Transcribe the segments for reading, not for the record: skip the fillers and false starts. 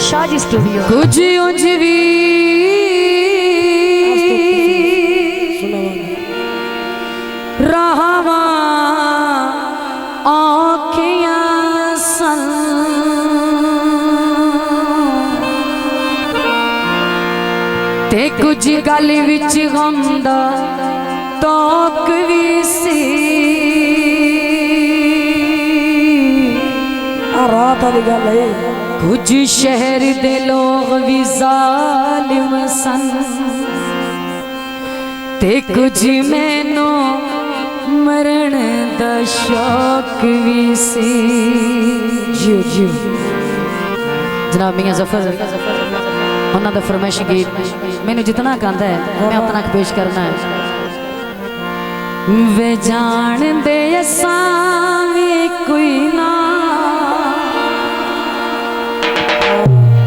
Shahaji studio कुछ उंज भी राहवा आँखियाँ सन ते कुछ गल विच गंदा तोक भी सी रात वाली गल है। कुछ शहर दे लोग भी जालिम सन ते कुछ मैनू मरण दा शौक भी सी। जी जी जनाब मियां जफर उन्होंने फरमाइश गीत मैनू जितना कहता है मैं उतना पेश करना है। वे जान दे सावी कोई ना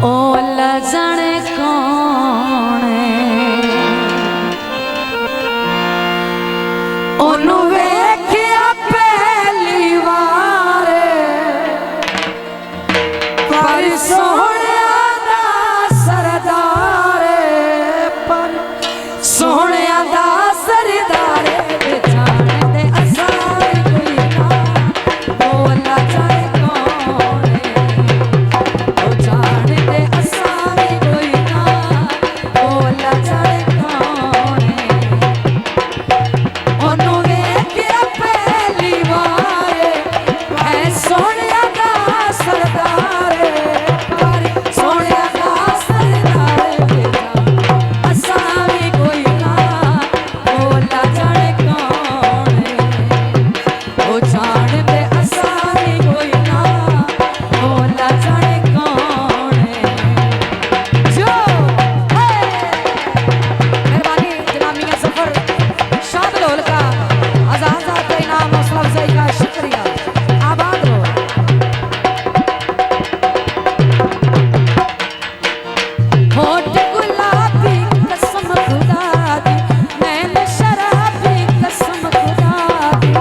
ओ जाने कौन ओनू वेख्या पहली बार पर सोहणिया दा सरदार पर सोहणिया दा सरदार जान दे असां कोई ना बोला जाए कौन ओ जान दे असां कोई ना बोला जाए कौन ओनू वेख्या पहली बार ऐ सोहणिया दा सरदार पर सोहणिया दा सरदार असां कोई ना बोला जाए कौन ओ जान दे असां कोई ना बोला जाए कौन जो मेहरबानी जनाब मियां सफर शादलोल का आजाद का इनाम हौसला अफजाई का शुक्रिया। आबाद रहो। होठ गुलाबी कसम खुदा दी नैन शराबी कसम खुदा दी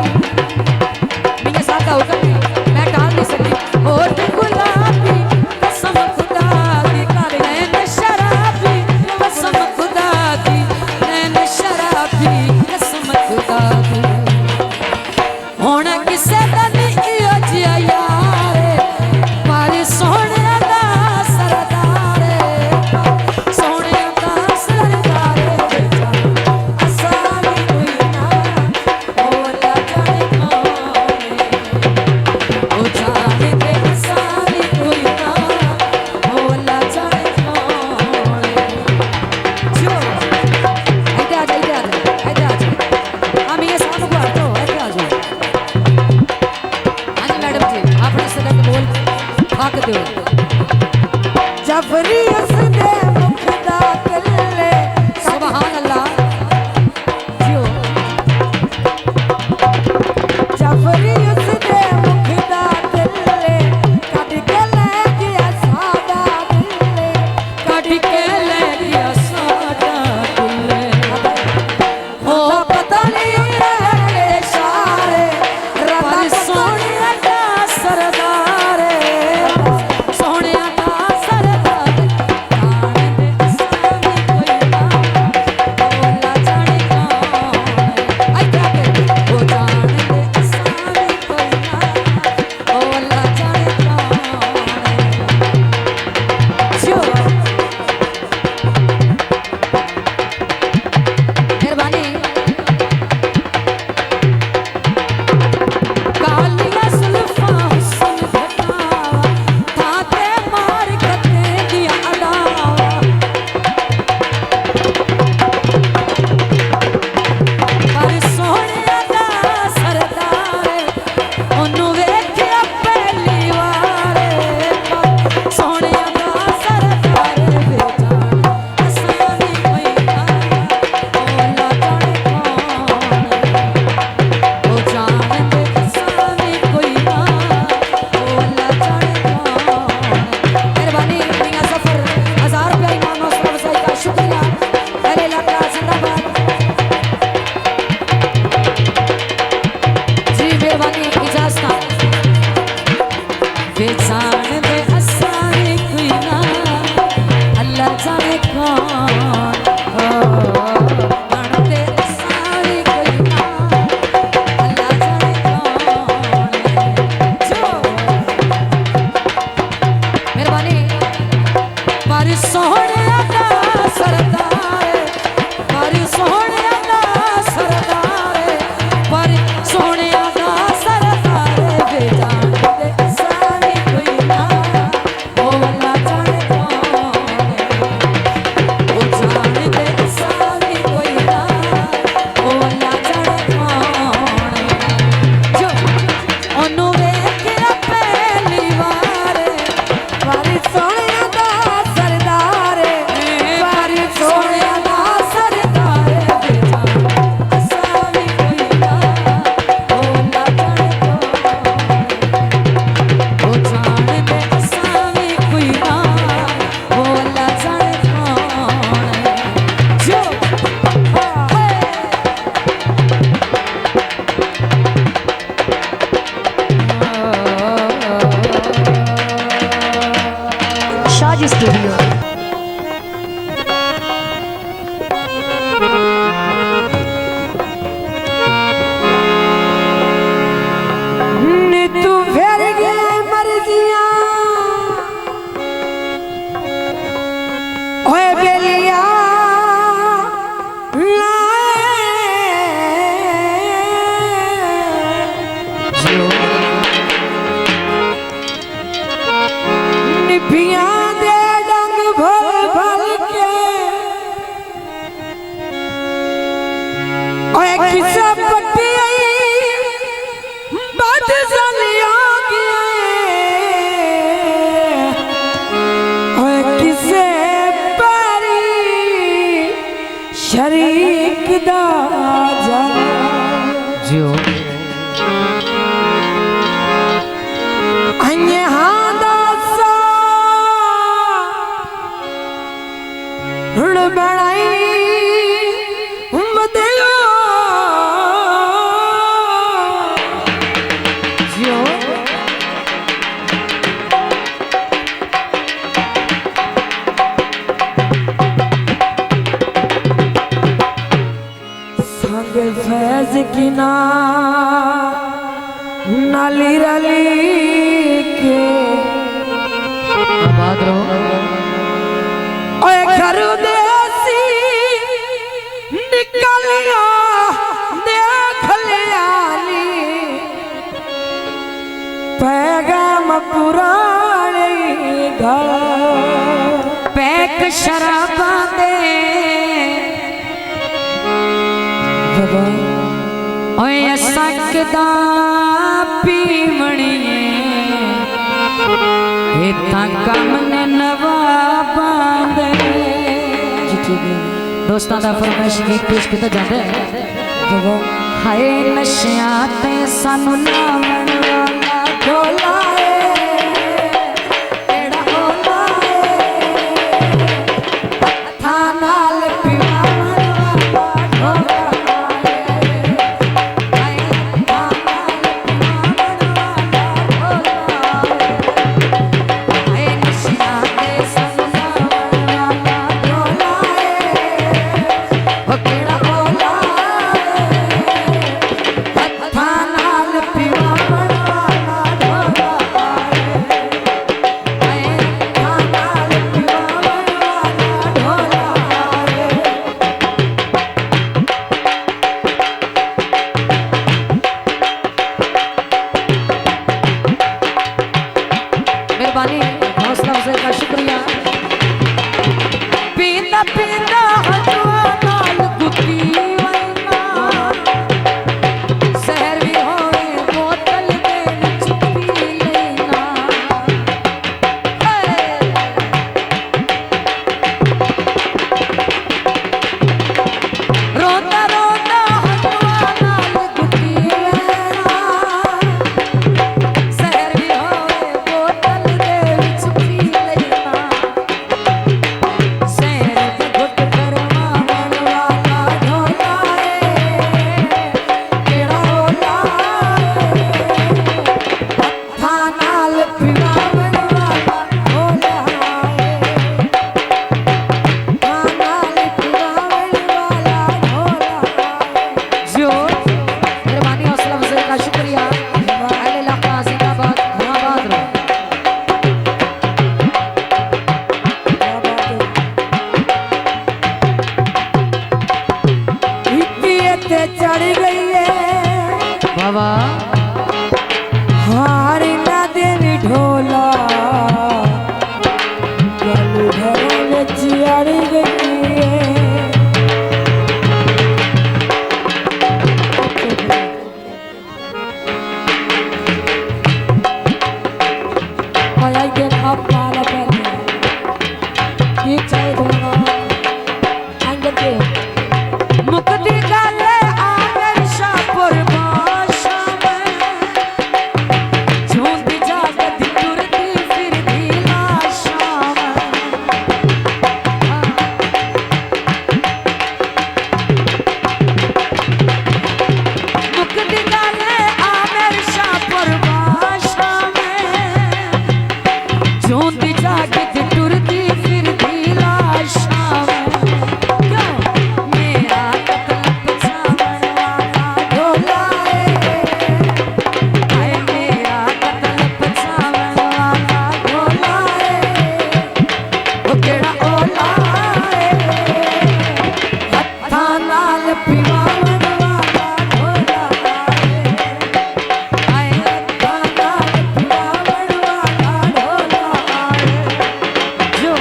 मियां साहब का हुक्म है मैं टाल नहीं सकती। होठ गुलाबी कसम खुदा दी नैन शराबी कसम खुदा दी नैन शराबी कसम खुदा दी हुण किसे दा नहीं इहो जिहा यार पर सोहणिया दा सरदार सोहणिया दा सरदार असां कोई ना बोला जाए कौन ओ जान दे असां कोई ना बोला जाए कौन जो इधर आ जा हम ये साहब को हटो इधर आ जाओ। हाँ जी मैडम जी आपने सदक बोल हक दो। जफरी उसने मुखदा कल्ले सुभान अल्लाह जियो जफरी उसने मुखदा कल्ले कट के ले गया सादा दिले कट के ले गया सादा दिल हो पता नहीं रे सारे रता सोहणिया दा सरदार सोहणिया दा सरदार जान दे असां शाजी स्टूडियो। तू फेर गए मर्जियां ओए बेलिया निपिया दे डंग भल भल के ओए किसा पट्टी बात जलिया किसे पारी शरीक दा जा जियो अन्य हादा सा रुण बनाई मदेयो जियो संग फैज की ना नाली रली के आबाद रहो। ओए घर देसी निकलिया देख लियाली पैगाम पुराने घर पैक शराबा दे ओए सकदा पीवणिए इतना कम ने नवाबां दे। दोस्तां दा फरमाइश गीत पेश किया जाता है। हाय नशियां ते सानू लावण वाला ढोला ओ केड़ा ओला हत्था नाल पिवावण वाला ढोला आए हत्था नाल पिवावण वाला ढोला जो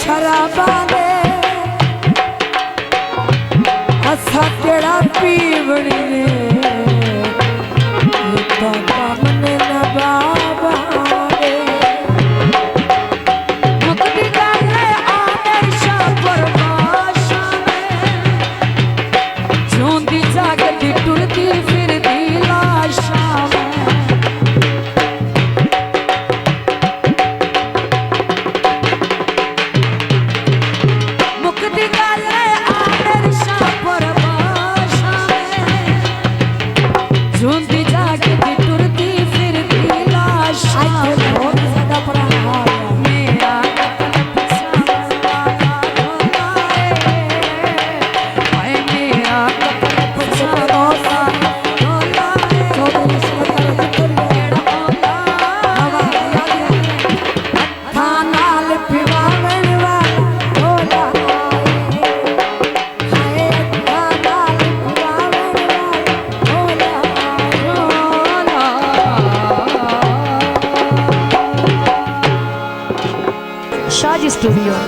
शराबा दे असा केड़ा पीवणी ने तो कामने न बाबा दे मुक्ति गाले आदर्श परमाशा में जोंदी जागती टुरती फिरती लाशा में झूमती जागती टुरती फिरती लाश बहुत ज्यादा पुराना मेरा Shaji Studio.